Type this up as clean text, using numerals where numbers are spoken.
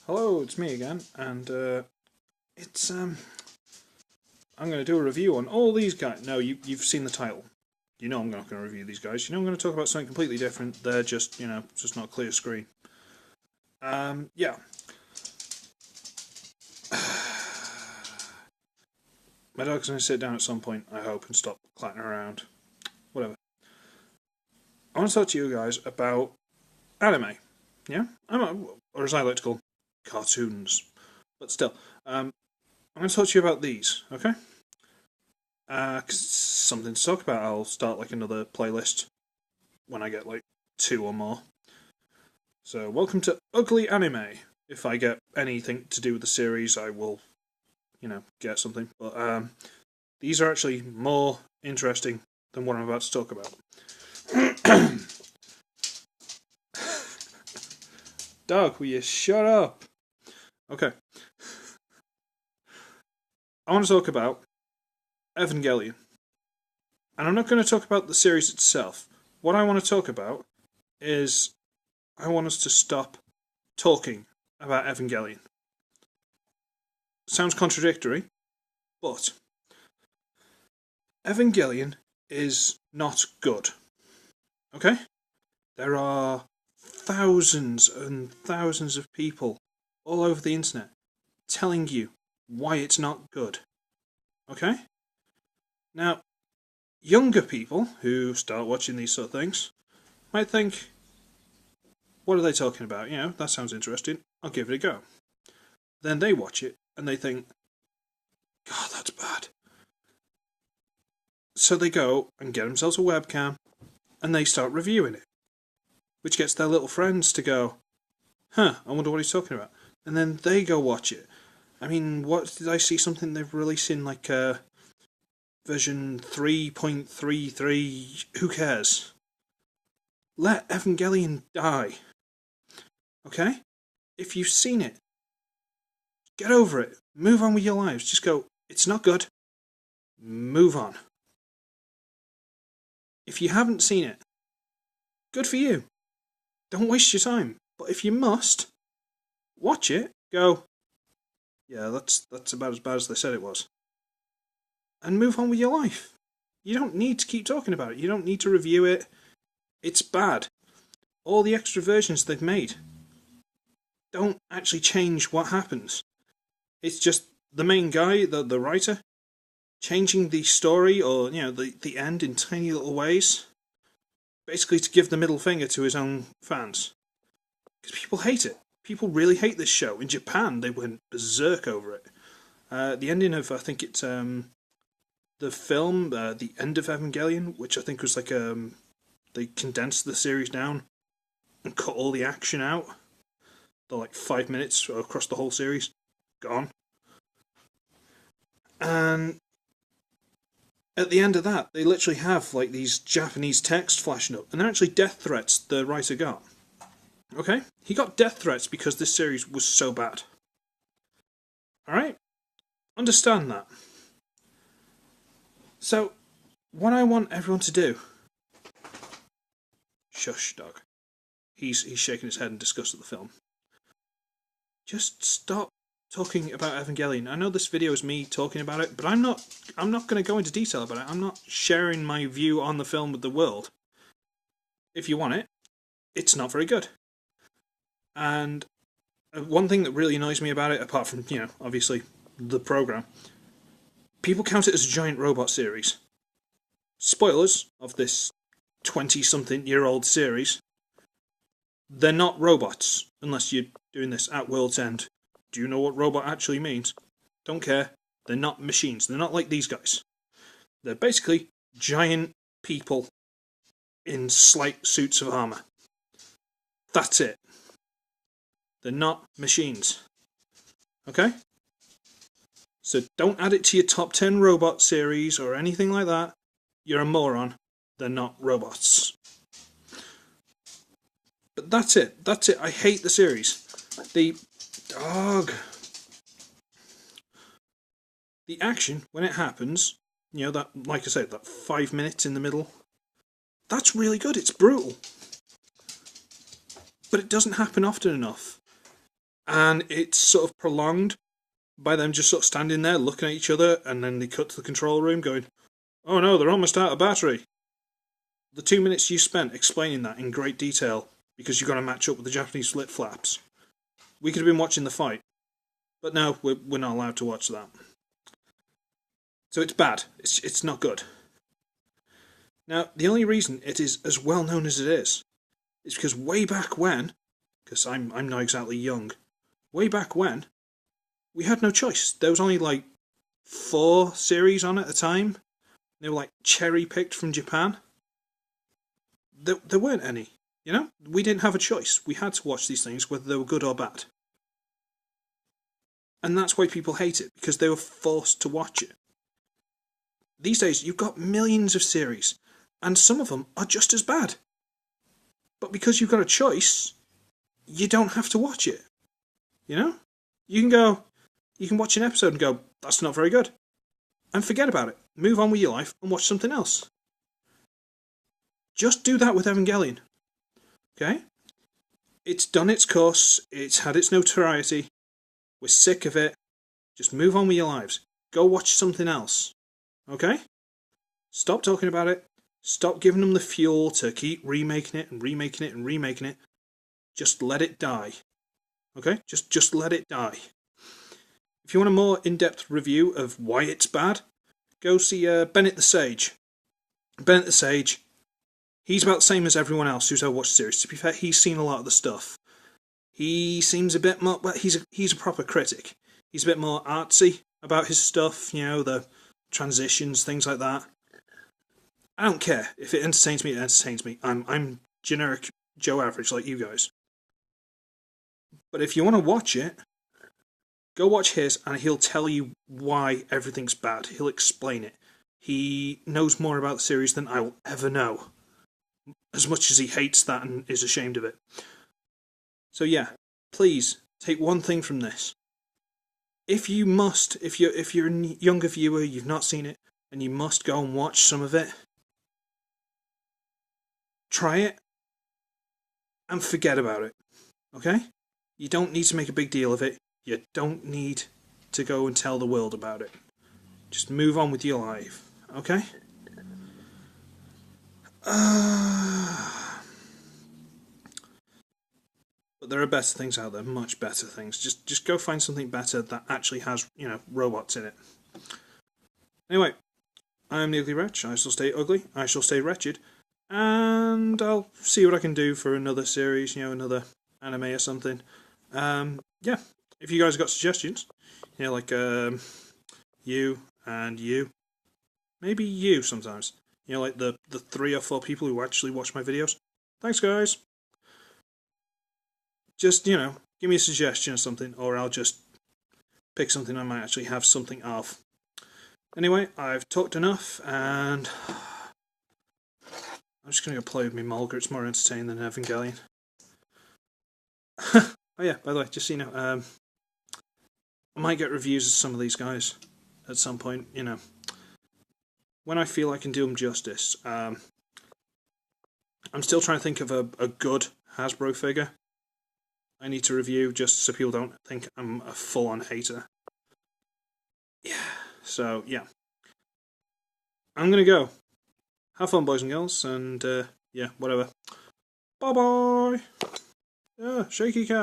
Hello, it's me again, and it's I'm going to do a review on all these guys. No, you've seen the title. You know I'm not going to review these guys. You know I'm going to talk about something completely different. They're just, just not clear screen. Yeah. My dog's going to sit down at some point, I hope, and stop clattering around. Whatever. I want to talk to you guys about anime. Yeah? Or as I like to call cartoons. But still, I'm going to talk to you about these, okay? Because it's something to talk about. I'll start like another playlist when I get like 2 or more. So, welcome to UglyAnime. If I get anything to do with the series, I will, get something. But these are actually more interesting than what I'm about to talk about. Dog, will you shut up? Okay. I want to talk about Evangelion. And I'm not going to talk about the series itself. What I want to talk about is I want us to stop talking about Evangelion. Sounds contradictory, but Evangelion is not good. Okay? There are thousands and thousands of people all over the internet telling you why it's not good. Okay? Now, younger people who start watching these sort of things might think, what are they talking about? That sounds interesting. I'll give it a go. Then they watch it and they think, God, that's bad. So they go and get themselves a webcam and they start reviewing it, which gets their little friends to go, I wonder what he's talking about. And then they go watch it. I mean, what did I see something they've released in like version 3.33? Who cares? Let Evangelion die. Okay? If you've seen it, get over it. Move on with your lives. Just go, it's not good. Move on. If you haven't seen it, good for you. Don't waste your time. But if you must, watch it, go, yeah, that's about as bad as they said it was. And move on with your life. You don't need to keep talking about it. You don't need to review it. It's bad. All the extra versions they've made don't actually change what happens. It's just the main guy, the writer, changing the story or, the end in tiny little ways, basically to give the middle finger to his own fans. Because people hate it. People really hate this show. In Japan, they went berserk over it. The ending of, I think it's the film, The End of Evangelion, which I think was like, they condensed the series down and cut all the action out. They're like 5 minutes across the whole series. Gone. And at the end of that, they literally have like these Japanese text flashing up, and they're actually death threats the writer got. Okay? He got death threats because this series was so bad. Alright? Understand that. So, what I want everyone to do... Shush, dog. He's shaking his head in disgust at the film. Just stop talking about Evangelion. I know this video is me talking about it, but I'm not going to go into detail about it. I'm not sharing my view on the film with the world. If you want it, it's not very good. And one thing that really annoys me about it, apart from, obviously, the program, people count it as a giant robot series. Spoilers of this 20-something-year-old series. They're not robots, unless you're doing this at World's End. Do you know what robot actually means? Don't care. They're not machines. They're not like these guys. They're basically giant people in slight suits of armour. That's it. They're not machines. Okay? So don't add it to your top 10 robot series or anything like that. You're a moron. They're not robots. But that's it. That's it. I hate the series. The dog. The action, when it happens, that, like I said, that 5 minutes in the middle, that's really good. It's brutal. But it doesn't happen often enough. and it's sort of prolonged by them just sort of standing there looking at each other, and then they cut to the control room going, "Oh no, they're almost out of battery." The 2 minutes you spent explaining that in great detail because you've got to match up with the Japanese flip flaps, we could have been watching the fight. But no, we're not allowed to watch that. So it's bad. It's not good. Now, the only reason it is as well known as it is because way back when, because I'm not exactly young, way back when, we had no choice. There was only like 4 series on at a time. They were like cherry picked from Japan. There weren't any. You know, we didn't have a choice. We had to watch these things whether they were good or bad. And that's why people hate it, because they were forced to watch it. These days, you've got millions of series, and some of them are just as bad. But because you've got a choice, you don't have to watch it. You know? You can watch an episode and go, "That's not very good," and forget about it. Move on with your life and watch something else. Just do that with Evangelion. Okay? It's done its course, it's had its notoriety, we're sick of it. Just move on with your lives. Go watch something else. Okay? Stop talking about it. Stop giving them the fuel to keep remaking it and remaking it and remaking it. Just let it die. Okay? Just let it die. If you want a more in-depth review of why it's bad, go see Bennett the Sage. Bennett the Sage, he's about the same as everyone else who's ever watched the series. To be fair, he's seen a lot of the stuff. He seems a bit more... Well, he's a proper critic. He's a bit more artsy about his stuff, you know, the transitions, things like that. I don't care. If it entertains me, it entertains me. I'm generic Joe Average like you guys. But if you want to watch it, go watch his and he'll tell you why everything's bad. He'll explain it. He knows more about the series than I will ever know. As much as he hates that and is ashamed of it. So yeah, please, take one thing from this. If you're a younger viewer, you've not seen it, and you must go and watch some of it, try it, and forget about it. Okay? You don't need to make a big deal of it. You don't need to go and tell the world about it. Just move on with your life. Okay? But there are better things out there, much better things. Just go find something better that actually has, you know, robots in it. Anyway, I am the Uglywretch. I shall stay ugly. I shall stay wretched. And I'll see what I can do for another series, you know, another anime or something. Yeah, if you guys got suggestions, you know, like you and you, maybe you sometimes, you know, like the 3 or 4 people who actually watch my videos. Thanks, guys. Just, you know, give me a suggestion or something, or I'll just pick something I might actually have something of. Anyway, I've talked enough, and I'm just going to go play with my Mulga. It's more entertaining than Evangelion. Oh yeah, by the way, just so you know, I might get reviews of some of these guys at some point, you know. When I feel I can do them justice. I'm still trying to think of a good Hasbro figure I need to review, just so people don't think I'm a full-on hater. Yeah, so, yeah. I'm gonna go. Have fun, boys and girls, and, yeah, whatever. Bye-bye! Yeah, shaky cam.